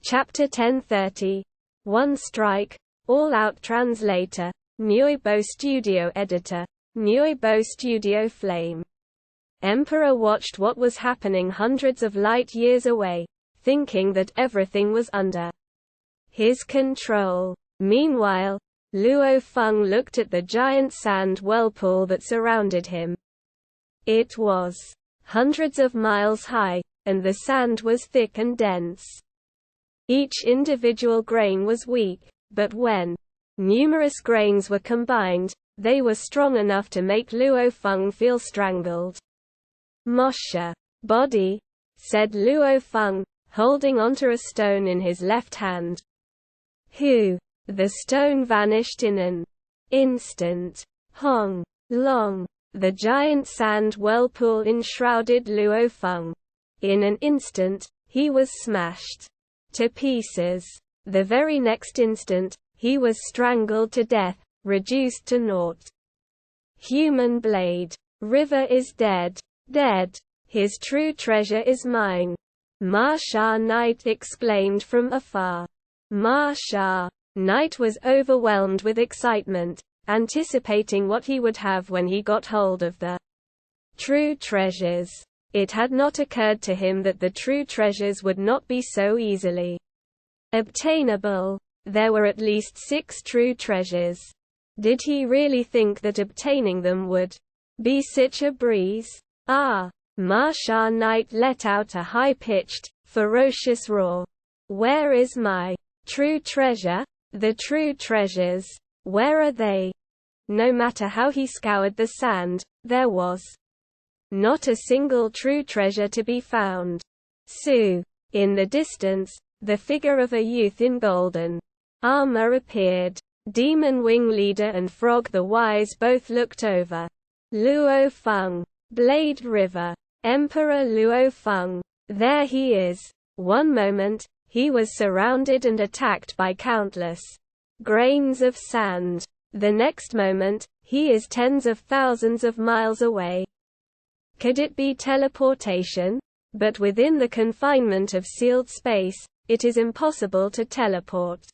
Chapter 1030. One Strike. All-out translator. Nuobo Studio editor. Nuobo Studio Flame. Emperor watched what was happening hundreds of light years away, thinking that everything was under his control. Meanwhile, Luo Feng looked at the giant sand whirlpool that surrounded him. It was hundreds of miles high, and the sand was thick and dense. Each individual grain was weak, but when numerous grains were combined, they were strong enough to make Luo Feng feel strangled. "Mosha. Body," said Luo Feng, holding onto a stone in his left hand. "Hu." The stone vanished in an instant. "Hong. Long." The giant sand whirlpool enshrouded Luo Feng. In an instant, he was smashed to pieces. The very next instant, he was strangled to death, reduced to naught. Human blade. River is dead. Dead. His true treasure is mine. Ma Sha Knight exclaimed from afar. Ma Sha Knight was overwhelmed with excitement, anticipating what he would have when he got hold of the true treasures. It had not occurred to him that the true treasures would not be so easily obtainable. There were at least 6 true treasures. Did he really think that obtaining them would be such a breeze? Ah! Ma Sha Knight let out a high-pitched, ferocious roar. "Where is my true treasure? The true treasures. Where are they?" No matter how he scoured the sand, there was not a single true treasure to be found. Su. In the distance, the figure of a youth in golden armor appeared. Demon Wing Leader and Frog the Wise both looked over. Luo Feng. Blade River. Emperor Luo Feng. There he is. One moment, he was surrounded and attacked by countless grains of sand. The next moment, he is tens of thousands of miles away. Could it be teleportation? But within the confinement of sealed space, it is impossible to teleport.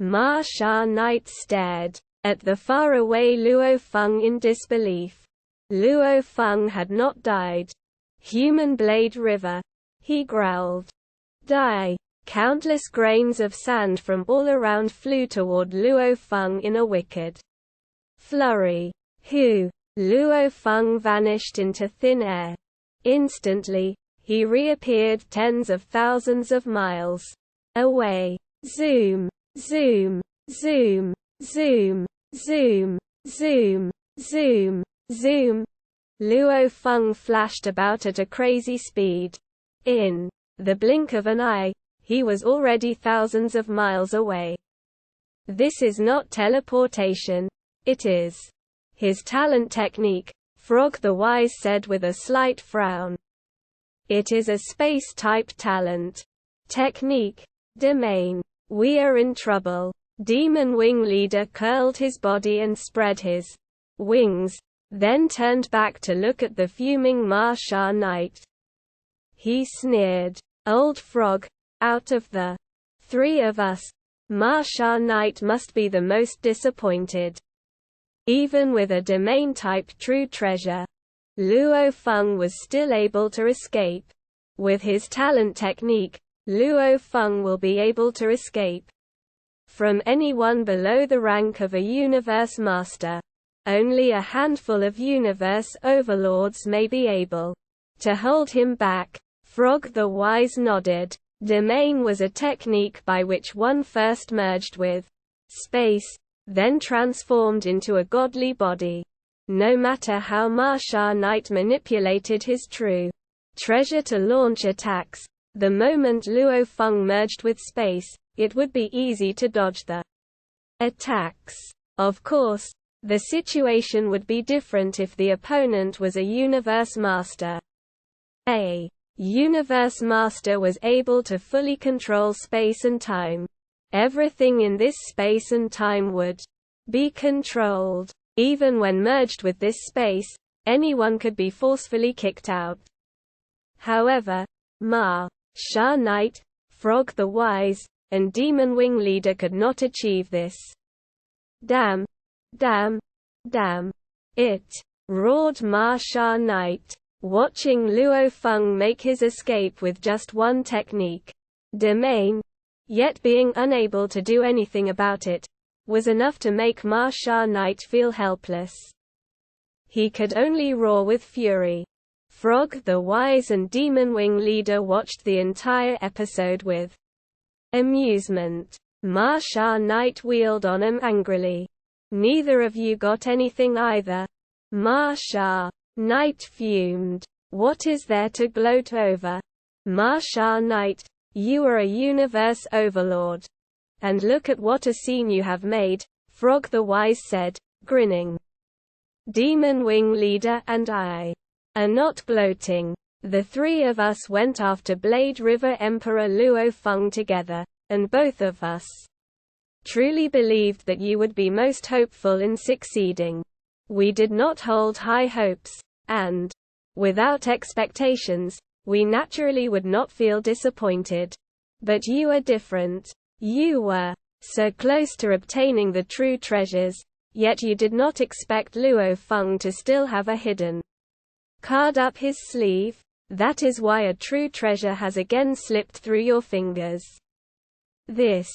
Ma Sha Knight stared at the faraway Luo Feng in disbelief. Luo Feng had not died. Human Blade River. He growled. Die. Countless grains of sand from all around flew toward Luo Feng in a wicked flurry. Hu. Luo Feng vanished into thin air. Instantly, he reappeared tens of thousands of miles away. Zoom. Zoom. Zoom. Zoom. Zoom. Zoom. Zoom. Zoom. Luo Feng flashed about at a crazy speed. In the blink of an eye, he was already thousands of miles away. This is not teleportation. It is his talent technique, Frog the Wise said with a slight frown. It is a space-type talent. Technique. Domain. We are in trouble. Demon Wing Leader curled his body and spread his wings, then turned back to look at the fuming Ma Sha Knight. He sneered. Old Frog, out of the 3 of us, Ma Sha Knight must be the most disappointed. Even with a domain-type true treasure, Luo Feng was still able to escape. With his talent technique, Luo Feng will be able to escape from anyone below the rank of a universe master. Only a handful of universe overlords may be able to hold him back. Frog the Wise nodded. Domain was a technique by which one first merged with space, then transformed into a godly body. No matter how Ma Sha Knight manipulated his true treasure to launch attacks, the moment Luo Feng merged with space, it would be easy to dodge the attacks. Of course, the situation would be different if the opponent was a universe master. A universe master was able to fully control space and time. Everything in this space and time would be controlled. Even when merged with this space, anyone could be forcefully kicked out. However, Ma Sha Knight, Frog the Wise, and Demon Wing Leader could not achieve this. Damn! Damn! Damn! It! Roared Ma Sha Knight, watching Luo Feng make his escape with just one technique. Domain, yet being unable to do anything about it, was enough to make Ma Sha Knight feel helpless. He could only roar with fury. Frog the Wise and Demon Wing Leader watched the entire episode with amusement. Ma Sha Knight wheeled on him angrily. Neither of you got anything either. Ma Sha Knight fumed. What is there to gloat over? Ma Sha Knight, you are a universe overlord. And look at what a scene you have made, Frog the Wise said, grinning. Demon Wing Leader and I are not gloating. The three of us went after Blade River Emperor Luo Feng together, and both of us truly believed that you would be most hopeful in succeeding. We did not hold high hopes, and, without expectations, we naturally would not feel disappointed. But you are different. You were so close to obtaining the true treasures, yet you did not expect Luo Feng to still have a hidden card up his sleeve. That is why a true treasure has again slipped through your fingers. This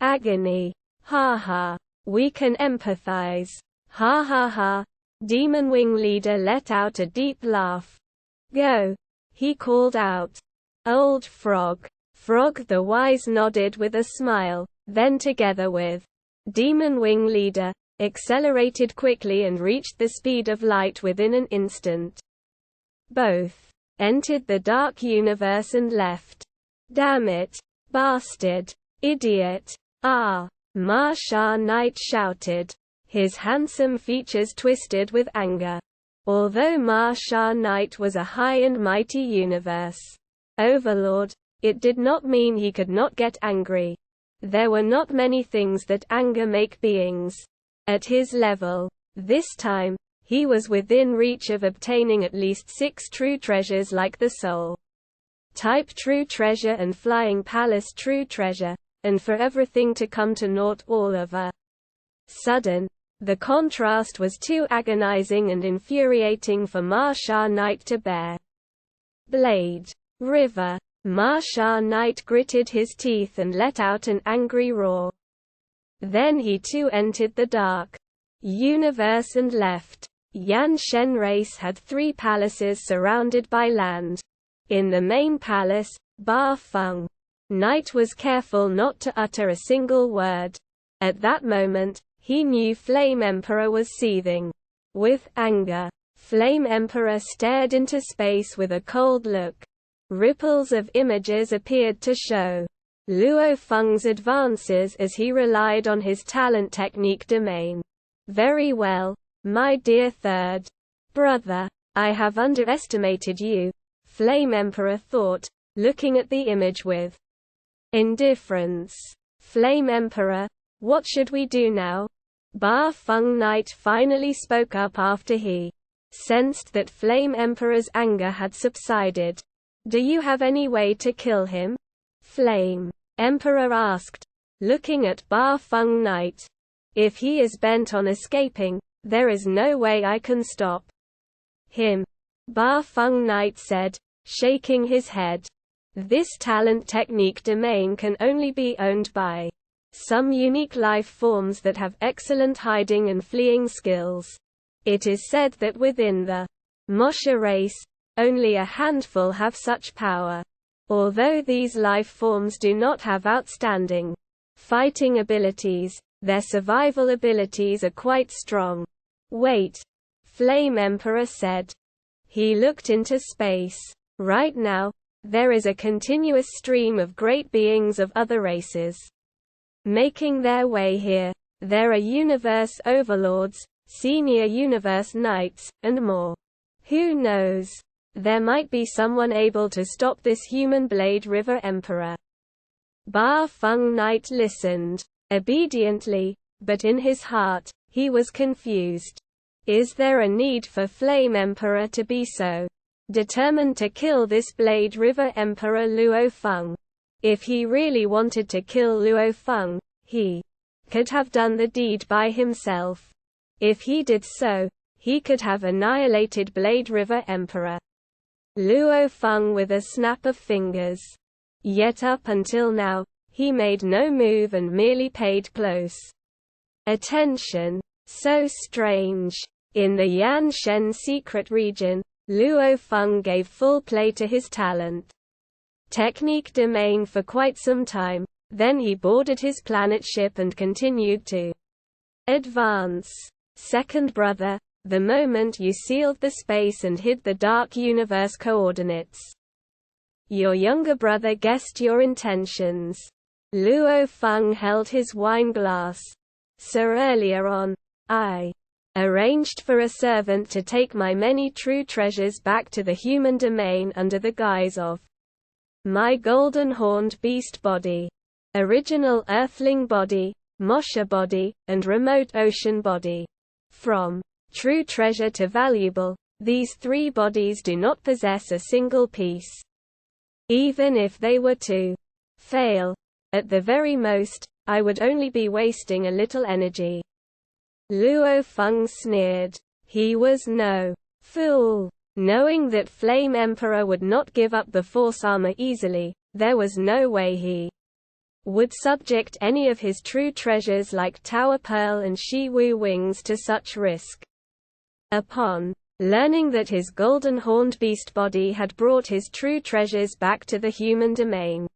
agony. Ha ha. We can empathize. Ha ha ha. Demon Wing Leader let out a deep laugh. Go, he called out. Old Frog. Frog the Wise nodded with a smile, then together with Demon Wing Leader, accelerated quickly and reached the speed of light within an instant. Both entered the dark universe and left. Damn it! Bastard! Idiot! Ah! Ma Sha Knight shouted, his handsome features twisted with anger. Although Ma Sha Knight was a high and mighty universe overlord, it did not mean he could not get angry. There were not many things that anger make beings at his level. This time, he was within reach of obtaining at least 6 true treasures like the Soul Type True Treasure and Flying Palace True Treasure, and for everything to come to naught all of a sudden. The contrast was too agonizing and infuriating for Ma Sha Knight to bear. Blade River. Ma Sha Knight gritted his teeth and let out an angry roar. Then he too entered the dark universe and left. Yan Shen race had 3 palaces surrounded by land. In the main palace, Ba Feng Knight was careful not to utter a single word. At that moment, he knew Flame Emperor was seething with anger. Flame Emperor stared into space with a cold look. Ripples of images appeared to show Luo Feng's advances as he relied on his talent technique domain. Very well, my dear third brother, I have underestimated you, Flame Emperor thought, looking at the image with indifference. Flame Emperor, what should we do now? Ba Feng Knight finally spoke up after he sensed that Flame Emperor's anger had subsided. Do you have any way to kill him? Flame Emperor asked, looking at Ba Feng Knight. If he is bent on escaping, there is no way I can stop him. Ba Feng Knight said, shaking his head. This talent technique domain can only be owned by some unique life forms that have excellent hiding and fleeing skills. It is said that within the Mosha race, only a handful have such power. Although these life forms do not have outstanding fighting abilities, their survival abilities are quite strong. Wait, Flame Emperor said. He looked into space. Right now, there is a continuous stream of great beings of other races making their way here. There are universe overlords, senior universe knights, and more. Who knows? There might be someone able to stop this human Blade River Emperor. Ba Feng Knight listened obediently, but in his heart, he was confused. Is there a need for Flame Emperor to be so determined to kill this Blade River Emperor Luo Feng? If he really wanted to kill Luo Feng, he could have done the deed by himself. If he did so, he could have annihilated Blade River Emperor Luo Feng with a snap of fingers. Yet up until now, he made no move and merely paid close attention. So strange. In the Yan Shen secret region, Luo Feng gave full play to his talent technique domain for quite some time, then he boarded his planet ship and continued to advance. Second brother, the moment you sealed the space and hid the Dark Universe coordinates, your younger brother guessed your intentions. Luo Feng held his wine glass. So earlier on, I arranged for a servant to take my many true treasures back to the human domain under the guise of my golden horned beast body, original earthling body, Mosha body, and remote ocean body. From true treasure to valuable, these three bodies do not possess a single piece. Even if they were to fail, at the very most, I would only be wasting a little energy. Luo Feng sneered. He was no fool. Knowing that Flame Emperor would not give up the Force armor easily, there was no way he would subject any of his true treasures like Tower Pearl and Shi Wu wings to such risk. Upon learning that his golden horned beast body had brought his true treasures back to the human domain,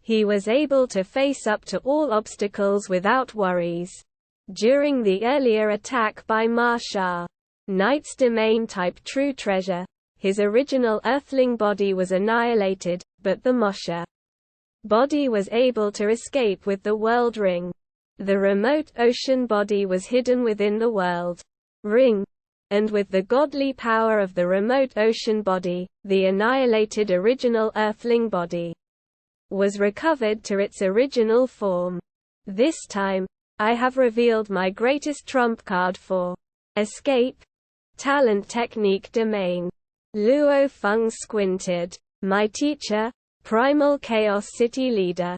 he was able to face up to all obstacles without worries. During the earlier attack by Ma Sha, Knight's domain-type true treasure, his original earthling body was annihilated, but the Mosha body was able to escape with the World Ring. The remote ocean body was hidden within the World Ring, and with the godly power of the remote ocean body, the annihilated original earthling body was recovered to its original form. This time, I have revealed my greatest trump card for escape. Talent technique domain. Luo Feng squinted. My teacher, Primal Chaos City Leader,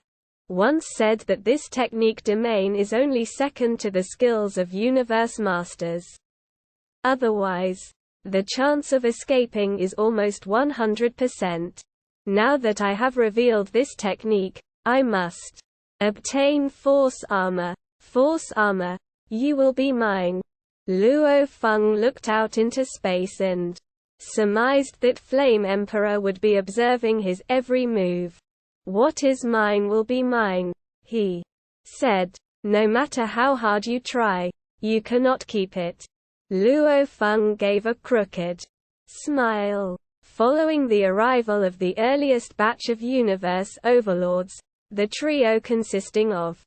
once said that this technique domain is only second to the skills of Universe Masters. Otherwise, the chance of escaping is almost 100%. Now that I have revealed this technique, I must obtain Force Armor. Force Armor, you will be mine. Luo Feng looked out into space and surmised that Flame Emperor would be observing his every move. What is mine will be mine, he said. No matter how hard you try, you cannot keep it. Luo Feng gave a crooked smile. Following the arrival of the earliest batch of universe overlords, the trio consisting of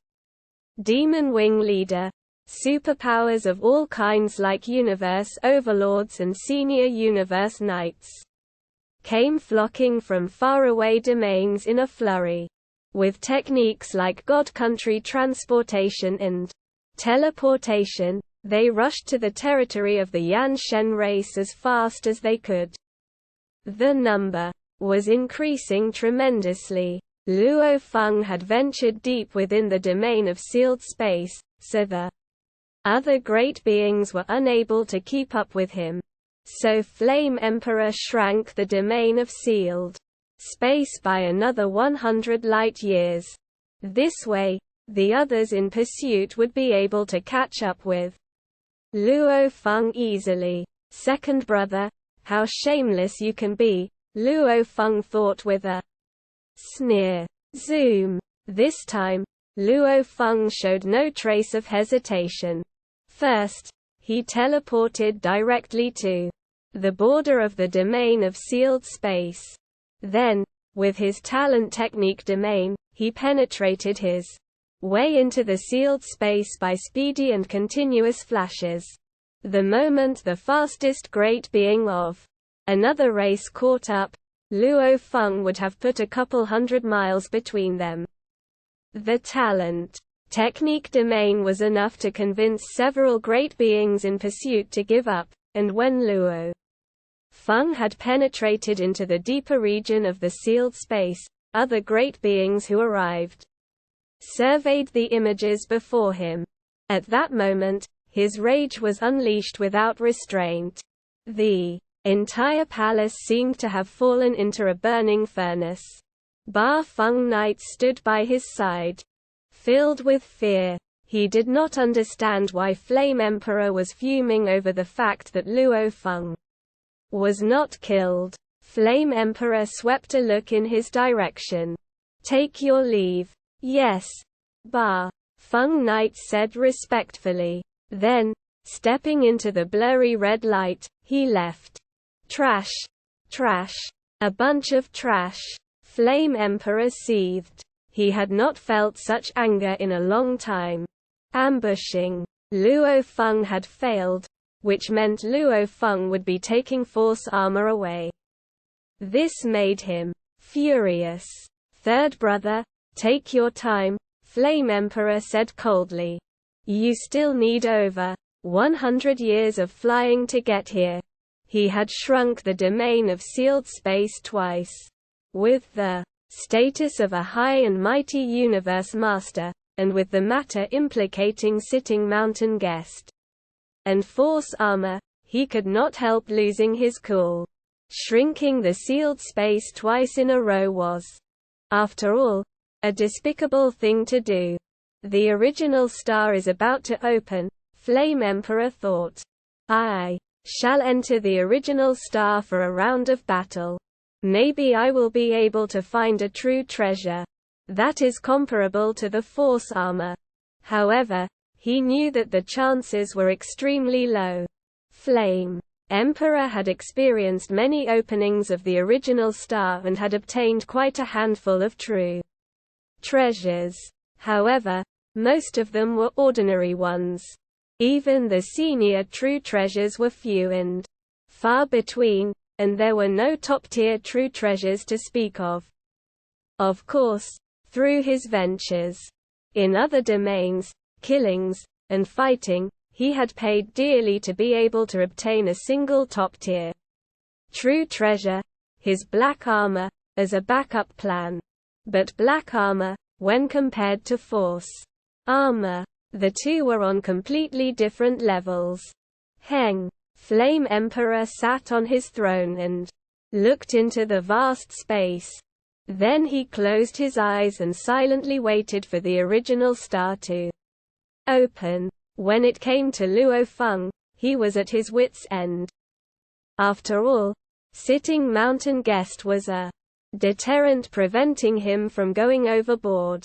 Demon Wing Leader, superpowers of all kinds like universe overlords and senior universe knights, came flocking from faraway domains in a flurry. With techniques like God Country transportation and teleportation, they rushed to the territory of the Yan Shen race as fast as they could. The number was increasing tremendously. Luo Feng had ventured deep within the domain of sealed space, so the other great beings were unable to keep up with him. So Flame Emperor shrank the domain of sealed space by another 100 light-years. This way, the others in pursuit would be able to catch up with Luo Feng easily. Second brother, how shameless you can be, Luo Feng thought with a sneer. Zoom. This time, Luo Feng showed no trace of hesitation. First, he teleported directly to the border of the domain of sealed space. Then, with his talent technique domain, he penetrated his way into the sealed space by speedy and continuous flashes. The moment the fastest great being of another race caught up, Luo Feng would have put a couple 100 miles between them. The talent technique domain was enough to convince several great beings in pursuit to give up, and when Luo Feng had penetrated into the deeper region of the sealed space, other great beings who arrived, surveyed the images before him. At that moment, his rage was unleashed without restraint. The entire palace seemed to have fallen into a burning furnace. Ba Feng Knight stood by his side, filled with fear. He did not understand why Flame Emperor was fuming over the fact that Luo Feng was not killed. Flame Emperor swept a look in his direction. "Take your leave." "Yes," Ba Feng Knight said respectfully. Then, stepping into the blurry red light, he left. "Trash! Trash! A bunch of trash!" Flame Emperor seethed. He had not felt such anger in a long time. Ambushing Luo Feng had failed, which meant Luo Feng would be taking Force armor away. This made him furious. "Third brother, take your time," Flame Emperor said coldly. "You still need over 100 years of flying to get here." He had shrunk the domain of sealed space twice. With the status of a high and mighty universe master, and with the matter implicating sitting mountain guest and Force armor, he could not help losing his cool. Shrinking the sealed space twice in a row was, after all, a despicable thing to do. The original star is about to open, Flame Emperor thought. I shall enter the original star for a round of battle. Maybe I will be able to find a true treasure that is comparable to the Force armor. However, he knew that the chances were extremely low. Flame Emperor had experienced many openings of the original star and had obtained quite a handful of true treasures. However, most of them were ordinary ones. Even the senior true treasures were few and far between, and there were no top-tier true treasures to speak of. Of course, through his ventures in other domains, killings, and fighting, he had paid dearly to be able to obtain a single top-tier true treasure, his black armor, as a backup plan. But black armor, when compared to Force armor, the two were on completely different levels. Heng Flame Emperor sat on his throne and looked into the vast space. Then he closed his eyes and silently waited for the original star to open. When it came to Luo Feng, he was at his wits' end. After all, sitting mountain guest was a deterrent preventing him from going overboard.